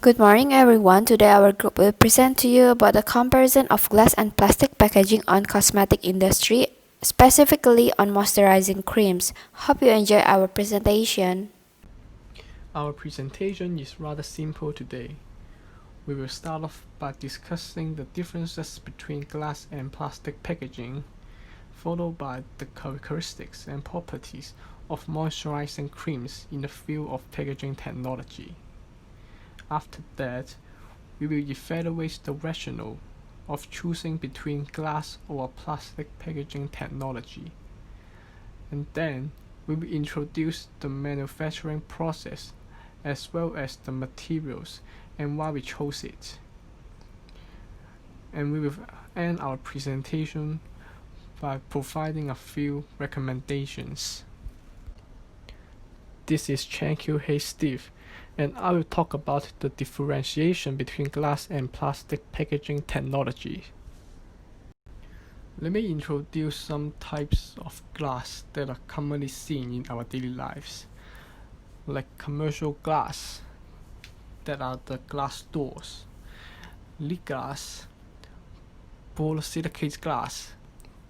Good morning everyone. Today our group will present to you about the comparison of glass and plastic packaging on cosmetic industry, specifically on moisturizing creams. Hope you enjoy our presentation. Our presentation is rather simple today. We will start off by discussing the differences between glass and plastic packaging, followed by the characteristics and properties of moisturizing creams in the field of packaging technology. After that, we will evaluate the rationale of choosing between glass or plastic packaging technology. And then we will introduce the manufacturing process as well as the materials and why we chose it. And we will end our presentation by providing a few recommendations. This is Chan Q Hey Steve, and I will talk about the differentiation between glass and plastic packaging technology. Let me introduce some types of glass that are commonly seen in our daily lives, like commercial glass, that are the glass doors, lead glass, borosilicate glass,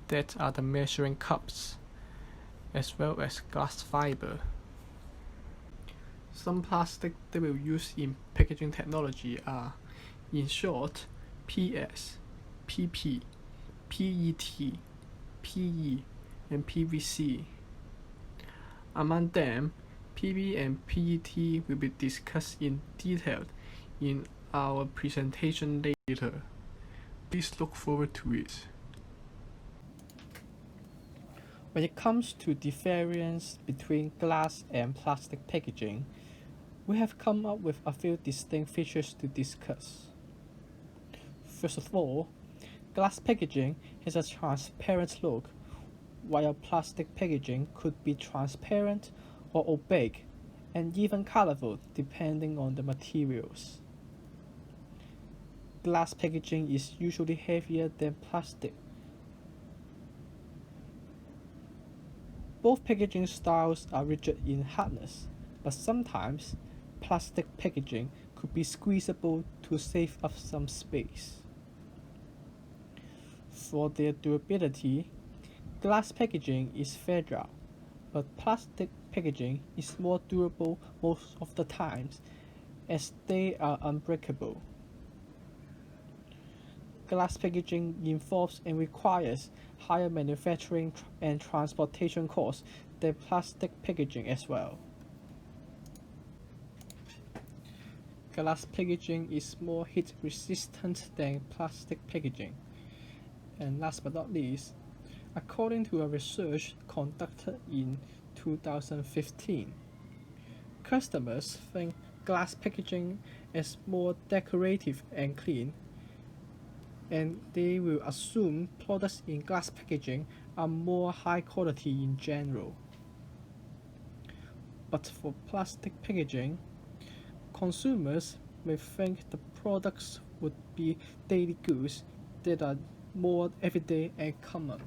that are the measuring cups, as well as glass fiber. Some plastic that we use in packaging technology are, in short, PS, PP, PET, PE, and PVC. Among them, PP and PET will be discussed in detail in our presentation later. Please look forward to it. When it comes to the variance between glass and plastic packaging, we have come up with a few distinct features to discuss. First of all, glass packaging has a transparent look, while plastic packaging could be transparent or opaque, and even colorful depending on the materials. Glass packaging is usually heavier than plastic. Both packaging styles are rigid in hardness, but sometimes plastic packaging could be squeezable to save up some space. For their durability, glass packaging is fragile, but plastic packaging is more durable most of the times as they are unbreakable. Glass packaging involves and requires higher manufacturing and transportation costs than plastic packaging as well. Glass packaging is more heat resistant than plastic packaging. And last but not least, according to a research conducted in 2015, customers think glass packaging is more decorative and clean, and they will assume products in glass packaging are more high quality in general. But for plastic packaging, consumers may think the products would be daily goods that are more everyday and common.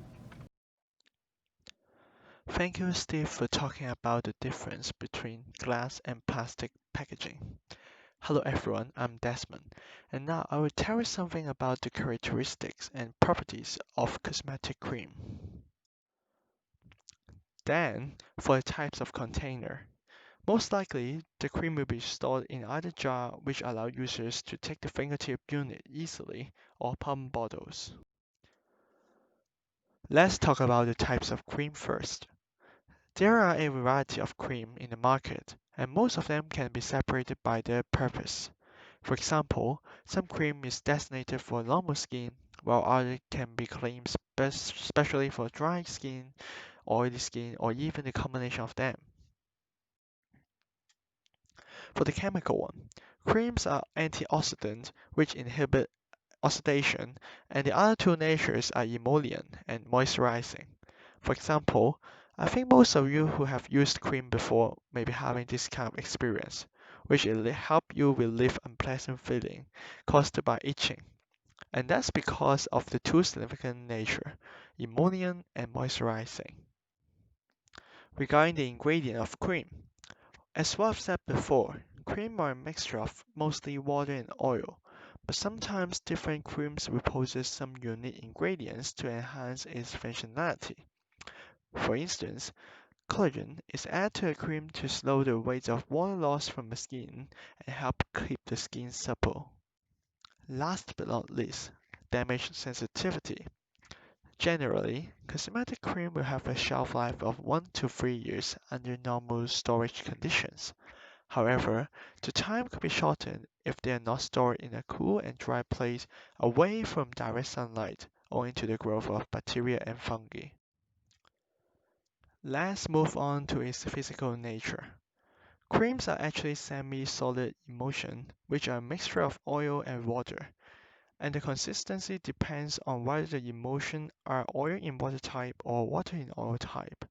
Thank you, Steve, for talking about the difference between glass and plastic packaging. Hello, everyone, I'm Desmond, and now I will tell you something about the characteristics and properties of cosmetic cream. Then, for the types of container. Most likely, the cream will be stored in either jar, which allow users to take the fingertip unit easily, or pump bottles. Let's talk about the types of cream first. There are a variety of cream in the market, and most of them can be separated by their purpose. For example, some cream is designated for normal skin, while others can be claimed specially for dry skin, oily skin, or even a combination of them. For the chemical one, creams are antioxidant, which inhibit oxidation, and the other two natures are emollient and moisturizing. For example, I think most of you who have used cream before may be having this kind of experience, which will help you relieve unpleasant feeling caused by itching. And that's because of the two significant nature, emollient and moisturizing. Regarding the ingredient of cream, as what I've said before, Cream are a mixture of mostly water and oil, but sometimes different creams will possess some unique ingredients to enhance its functionality. For instance, collagen is added to a cream to slow the rate of water loss from the skin and help keep the skin supple. Last but not least, damage sensitivity. Generally, cosmetic cream will have a shelf life of 1 to 3 years under normal storage conditions. However, the time could be shortened if they are not stored in a cool and dry place away from direct sunlight, owing to the growth of bacteria and fungi. Let's move on to its physical nature. Creams are actually semi-solid emulsion, which are a mixture of oil and water, and the consistency depends on whether the emulsion are oil in water type or water in oil type.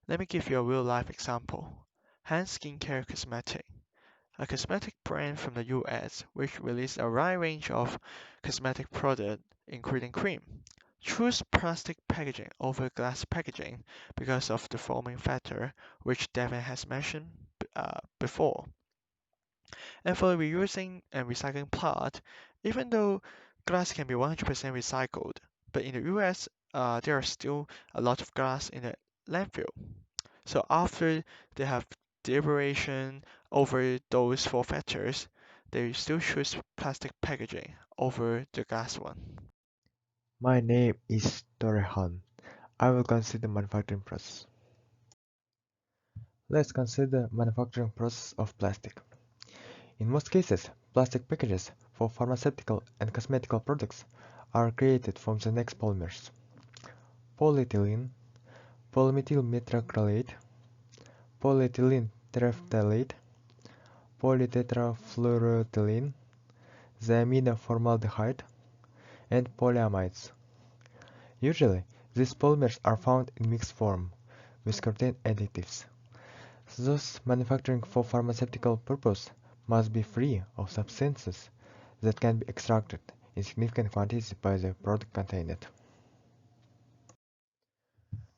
Let me give you a real-life example. Hand Skincare Cosmetic, a cosmetic brand from the US which released a wide range of cosmetic products, including cream. Choose plastic packaging over glass packaging because of the forming factor, which Devin has mentioned before. And for the reusing and recycling part, even though glass can be 100% recycled, but in the US, there are still a lot of glass in the landfill. So after they have deliberation over those four factors, they still choose plastic packaging over the glass one. My name is Torehan. I will consider manufacturing process. Let's consider manufacturing process of plastic. In most cases, plastic packages for pharmaceutical and cosmetical products are created from the next polymers: polyethylene, polymethyl methacrylate, polyethylene terephthalate, polytetrafluoroethylene, diamino formaldehyde, and polyamides. Usually, these polymers are found in mixed form with certain additives. Thus, manufacturing for pharmaceutical purpose must be free of substances that can be extracted in significant quantities by the product contained.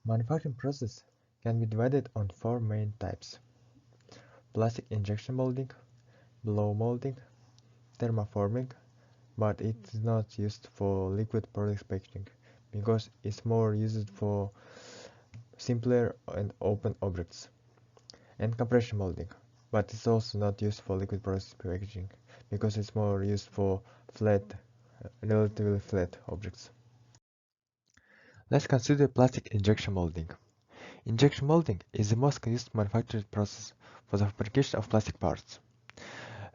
Manufacturing process can be divided on four main types: plastic injection molding, blow molding, thermoforming, but it is not used for liquid product packaging because it's more used for simpler and open objects, and compression molding, but it's also not used for liquid product packaging because it's more used for flat, relatively flat objects. Let's consider plastic injection molding. Injection molding is the most used manufacturing process for the fabrication of plastic parts.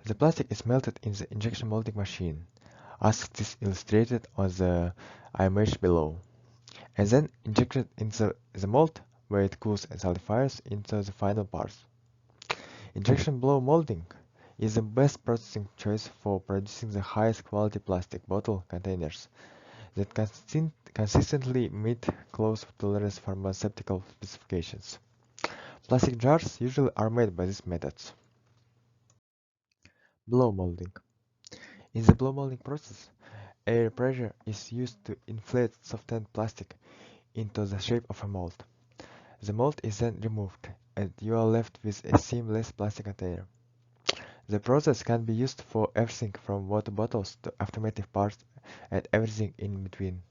The plastic is melted in the injection molding machine, as it is illustrated on the image below, and then injected into the mold where it cools and solidifies into the final parts. Injection blow molding is the best processing choice for producing the highest quality plastic bottle containers that consistently meet close tolerance pharmaceutical specifications. Plastic jars usually are made by these methods. Blow molding. In the blow molding process, air pressure is used to inflate softened plastic into the shape of a mold. The mold is then removed, and you are left with a seamless plastic container. The process can be used for everything from water bottles to automotive parts and everything in between.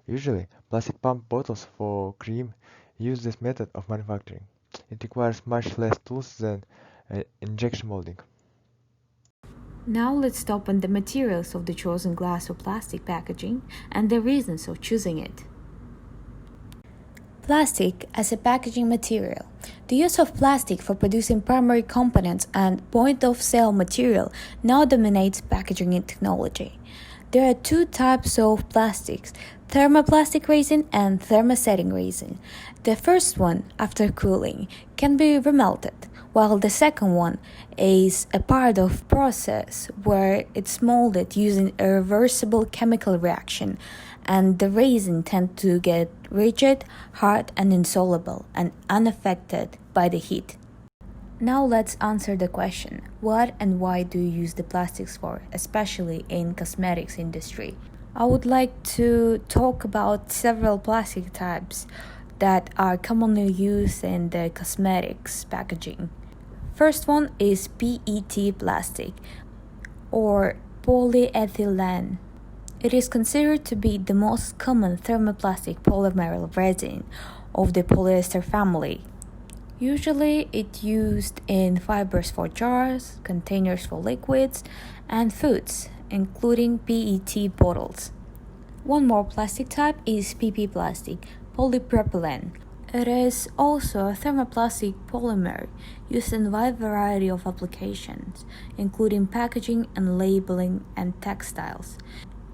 Usually, plastic pump bottles for cream use this method of manufacturing. It requires much less tools than injection molding. Now let's talk on the materials of the chosen glass or plastic packaging and the reasons of choosing it. Plastic as a packaging material. The use of plastic for producing primary components and point-of-sale material now dominates packaging technology. There are two types of plastics: thermoplastic resin and thermosetting resin. The first one, after cooling, can be remelted, while the second one is a part of process where it's molded using a reversible chemical reaction, and the resin tend to get rigid, hard, and insoluble, and unaffected by the heat. Now let's answer the question, what and why do you use the plastics for, especially in cosmetics industry? I would like to talk about several plastic types that are commonly used in the cosmetics packaging. First one is PET plastic or polyethylene. It is considered to be the most common thermoplastic polymer resin of the polyester family. Usually it's used in fibers for jars, containers for liquids, and foods, including PET bottles. One more plastic type is PP plastic, polypropylene. It is also a thermoplastic polymer used in a wide variety of applications, including packaging and labeling and textiles,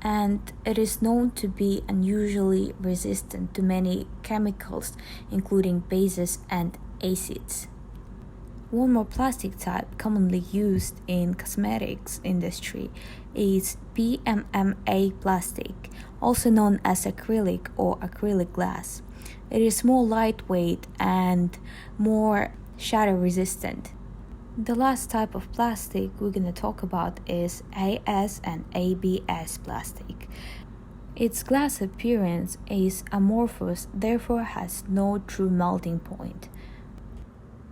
and it is known to be unusually resistant to many chemicals, including bases and acids. One more plastic type commonly used in cosmetics industry is PMMA plastic, also known as acrylic or acrylic glass. It is more lightweight and more shatter resistant. The last type of plastic we're going to talk about is AS and ABS plastic. Its glass appearance is amorphous, therefore has no true melting point.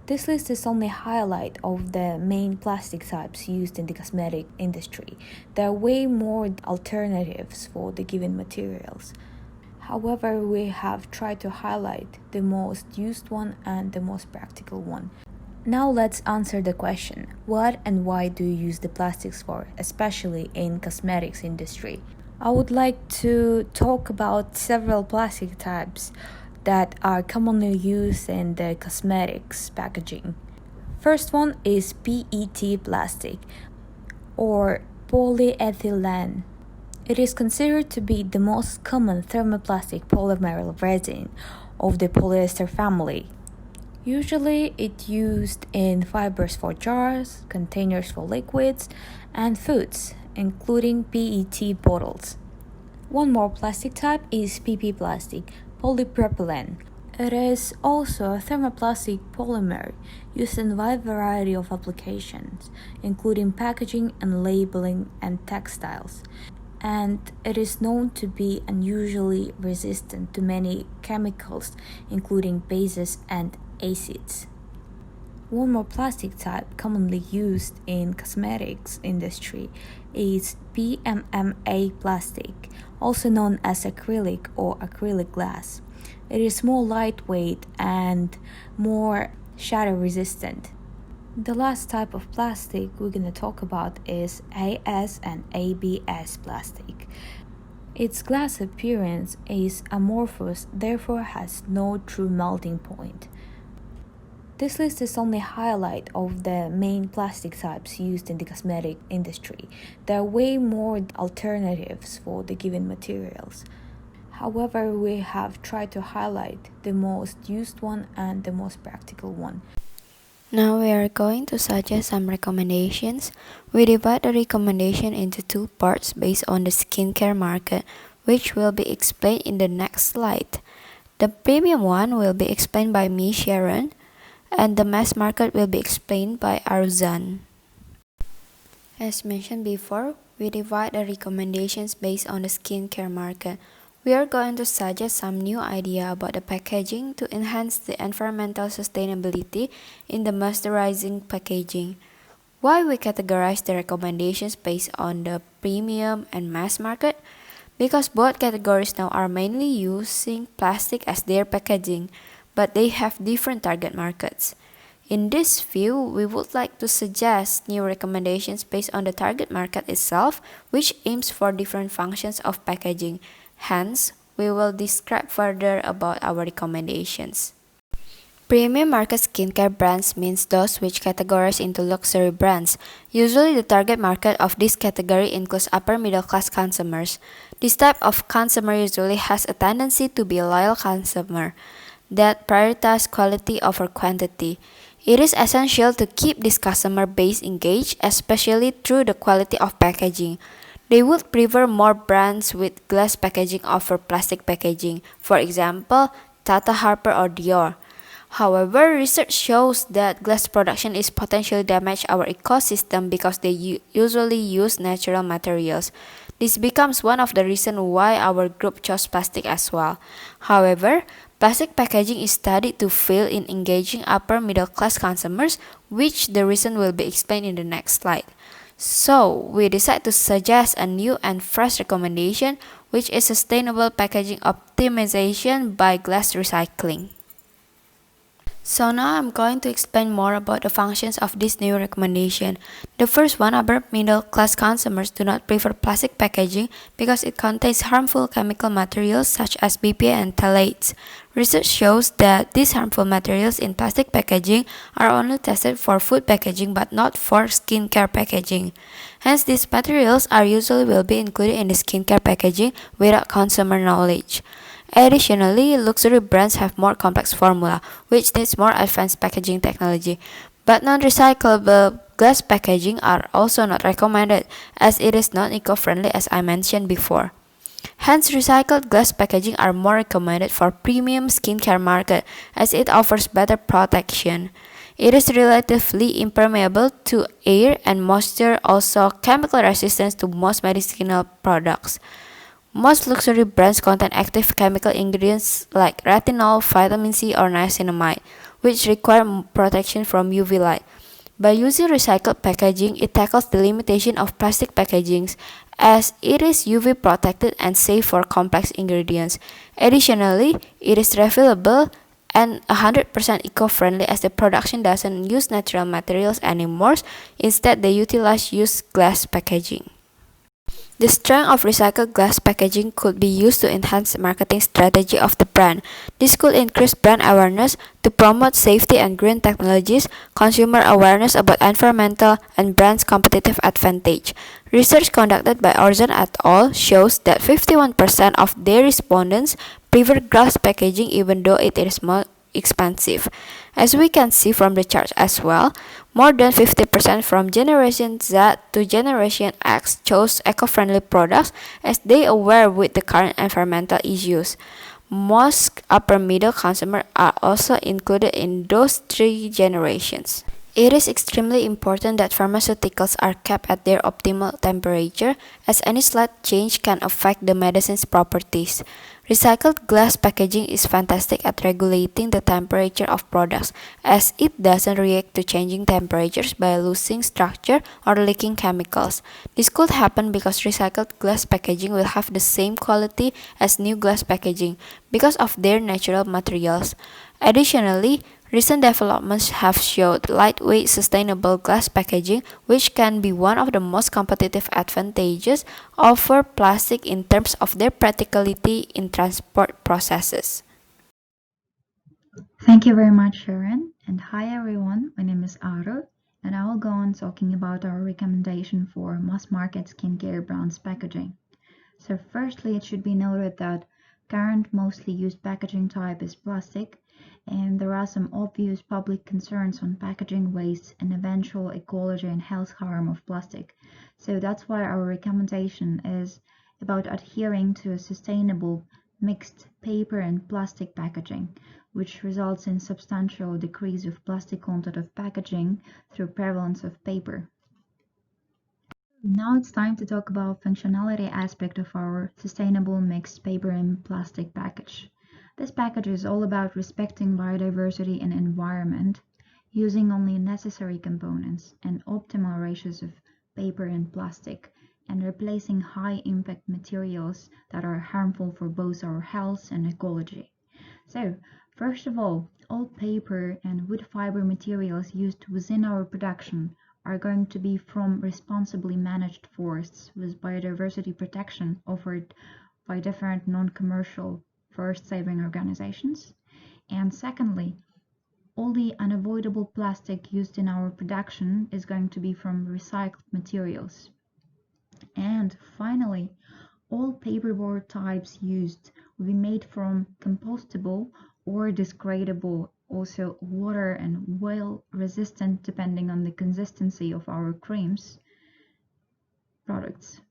This list is only a highlight of the main plastic types used in the cosmetic industry. There are way more alternatives for the given materials. However, we have tried to highlight the most used one and the most practical one. Now let's answer the question, what and why do you use the plastics for, especially in cosmetics industry? I would like to talk about several plastic types that are commonly used in the cosmetics packaging. First one is PET plastic or polyethylene. It is considered to be the most common thermoplastic polymer resin of the polyester family. Usually it's used in fibers for jars, containers for liquids, and foods, including PET bottles. One more plastic type is PP plastic, polypropylene. It is also a thermoplastic polymer used in a wide variety of applications, including packaging and labeling and textiles. And it is known to be unusually resistant to many chemicals, including bases and acids. One more plastic type commonly used in cosmetics industry is PMMA plastic, also known as acrylic or acrylic glass. It is more lightweight and more shatter resistant. The last type of plastic we're going to talk about is AS and ABS plastic. Its glass appearance is amorphous, therefore has no true melting point. This list is only a highlight of the main plastic types used in the cosmetic industry. There are way more alternatives for the given materials. However, we have tried to highlight the most used one and the most practical one. Now we are going to suggest some recommendations. We divide the recommendation into two parts based on the skincare market, which will be explained in the next slide. The premium one will be explained by me, Sharon, and the mass market will be explained by Arzan. As mentioned before, we divide the recommendations based on the skincare market. We are going to suggest some new idea about the packaging to enhance the environmental sustainability in the moisturizing packaging. Why we categorize the recommendations based on the premium and mass market? Because both categories now are mainly using plastic as their packaging, but they have different target markets. In this view, we would like to suggest new recommendations based on the target market itself, which aims for different functions of packaging. Hence, we will describe further about our recommendations. Premium market skincare brands means those which categorize into luxury brands. Usually the target market of this category includes upper middle class consumers. This type of consumer usually has a tendency to be a loyal consumer that prioritize quality over quantity. It is essential to keep this customer base engaged, especially through the quality of packaging. They would prefer more brands with glass packaging over plastic packaging, for example, Tata Harper or Dior. However, research shows that glass production is potentially damage our ecosystem because they usually use natural materials. This becomes one of the reasons why our group chose plastic as well. However, plastic packaging is studied to fail in engaging upper middle class consumers, which the reason will be explained in the next slide. So, we decide to suggest a new and fresh recommendation, which is sustainable packaging optimization by glass recycling. So now I'm going to explain more about the functions of this new recommendation. The first one, upper middle class consumers do not prefer plastic packaging because it contains harmful chemical materials such as BPA and phthalates. Research shows that these harmful materials in plastic packaging are only tested for food packaging but not for skincare packaging. Hence, these materials are usually will be included in the skincare packaging without consumer knowledge. Additionally, luxury brands have more complex formula, which needs more advanced packaging technology. But non-recyclable glass packaging are also not recommended, as it is not eco-friendly as I mentioned before. Hence, recycled glass packaging are more recommended for premium skincare market as it offers better protection. It is relatively impermeable to air and moisture, also chemical resistant to most medicinal products. Most luxury brands contain active chemical ingredients like retinol, vitamin C, or niacinamide, which require protection from UV light. By using recycled packaging, it tackles the limitation of plastic packagings as it is UV protected and safe for complex ingredients. Additionally, it is refillable and 100% eco-friendly as the production doesn't use natural materials anymore. Instead, they utilize used glass packaging. The strength of recycled glass packaging could be used to enhance the marketing strategy of the brand. This could increase brand awareness to promote safety and green technologies, consumer awareness about environmental, and brand's competitive advantage. Research conducted by Orson et al. Shows that 51% of their respondents prefer glass packaging even though it is more expensive. As we can see from the chart as well, more than 50% from Generation Z to Generation X chose eco-friendly products as they are aware with the current environmental issues. Most upper middle consumers are also included in those three generations. It is extremely important that pharmaceuticals are kept at their optimal temperature, as any slight change can affect the medicine's properties. Recycled glass packaging is fantastic at regulating the temperature of products, as it doesn't react to changing temperatures by losing structure or leaking chemicals. This could happen because recycled glass packaging will have the same quality as new glass packaging because of their natural materials. Additionally, recent developments have showed lightweight sustainable glass packaging, which can be one of the most competitive advantages over plastic in terms of their practicality in transport processes. Thank you very much, Sharon. And hi everyone, my name is Aro, and I will go on talking about our recommendation for mass market skincare brands packaging. So firstly, it should be noted that current mostly used packaging type is plastic, and there are some obvious public concerns on packaging waste and eventual ecology and health harm of plastic. So that's why our recommendation is about adhering to a sustainable mixed paper and plastic packaging, which results in substantial decrease of plastic content of packaging through prevalence of paper. Now it's time to talk about functionality aspect of our sustainable mixed paper and plastic package. This package is all about respecting biodiversity and environment, using only necessary components and optimal ratios of paper and plastic, and replacing high impact materials that are harmful for both our health and ecology. So, first of all paper and wood fiber materials used within our production are going to be from responsibly managed forests with biodiversity protection offered by different non-commercial forest-saving organizations. And secondly, all the unavoidable plastic used in our production is going to be from recycled materials. And finally, all paperboard types used will be made from compostable or disgradable, also water and oil resistant depending on the consistency of our creams products.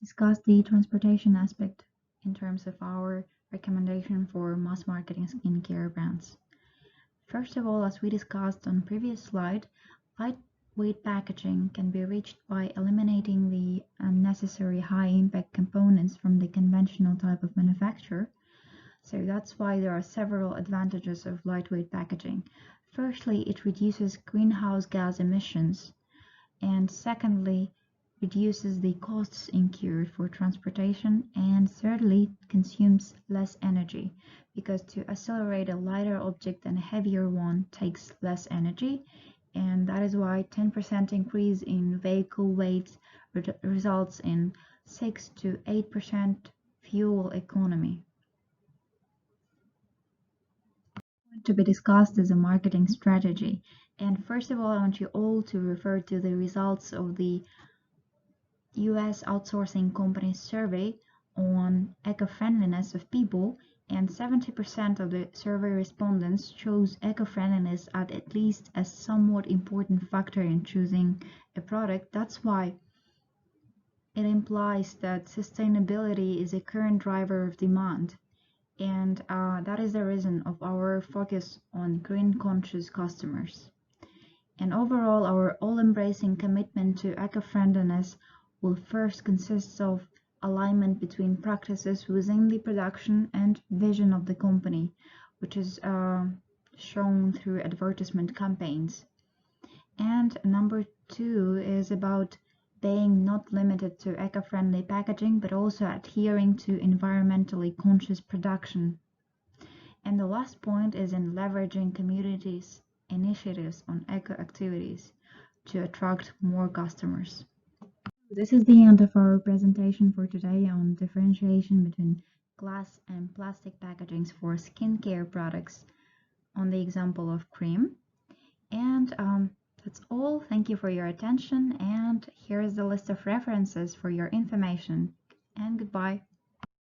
Discuss the transportation aspect in terms of our recommendation for mass marketing skincare brands. First of all, as we discussed on previous slide, lightweight packaging can be reached by eliminating the unnecessary high-impact components from the conventional type of manufacture. So that's why there are several advantages of lightweight packaging. Firstly, it reduces greenhouse gas emissions, and secondly, reduces the costs incurred for transportation, and thirdly, consumes less energy, because to accelerate a lighter object than a heavier one takes less energy, and that is why 10% increase in vehicle weight results in 6 to 8% fuel economy. To be discussed as a marketing strategy, and first of all, I want you all to refer to the results of the US outsourcing company survey on eco-friendliness of people, and 70% of the survey respondents chose eco-friendliness as at least a somewhat important factor in choosing a product. That's why it implies that sustainability is a current driver of demand, and that is the reason of our focus on green-conscious customers. And overall, our all-embracing commitment to eco-friendliness will first consist of alignment between practices within the production and vision of the company, which is shown through advertisement campaigns. And number two is about being not limited to eco-friendly packaging, but also adhering to environmentally conscious production. And the last point is in leveraging communities' initiatives on eco activities to attract more customers. This is the end of our presentation for today on differentiation between glass and plastic packagings for skincare products on the example of cream. And that's all. Thank you for your attention, and here is the list of references for your information. And goodbye.